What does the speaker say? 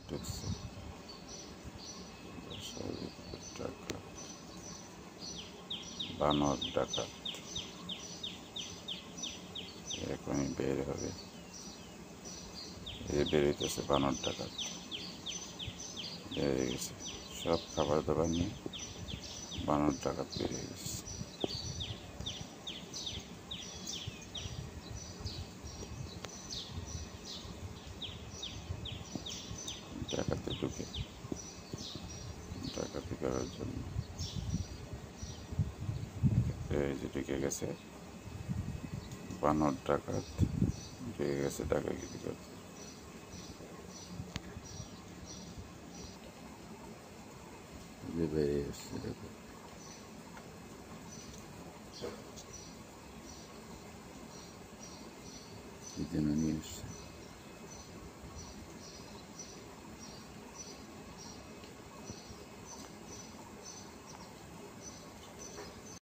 ঢুকছে। বাসার ভিতরে ডাকাত, বানর ডাকাত এখনই বের হবে। এই বের হইতেছে বানর ডাকাত, বের হয়ে গেছে। সব খাবার দাবার নিয়ে বানর ডাকাত বের হয়ে গেছে। ডাকাতে ঢুকে ডাকাতি করার জন্য এই যে ঢুকে গেছে বানর ডাকাত, ঢুকে গেছে ডাকাতি করতে। বেরিয়ে এসছে, দেখো কি যেন নিয়ে এসছে।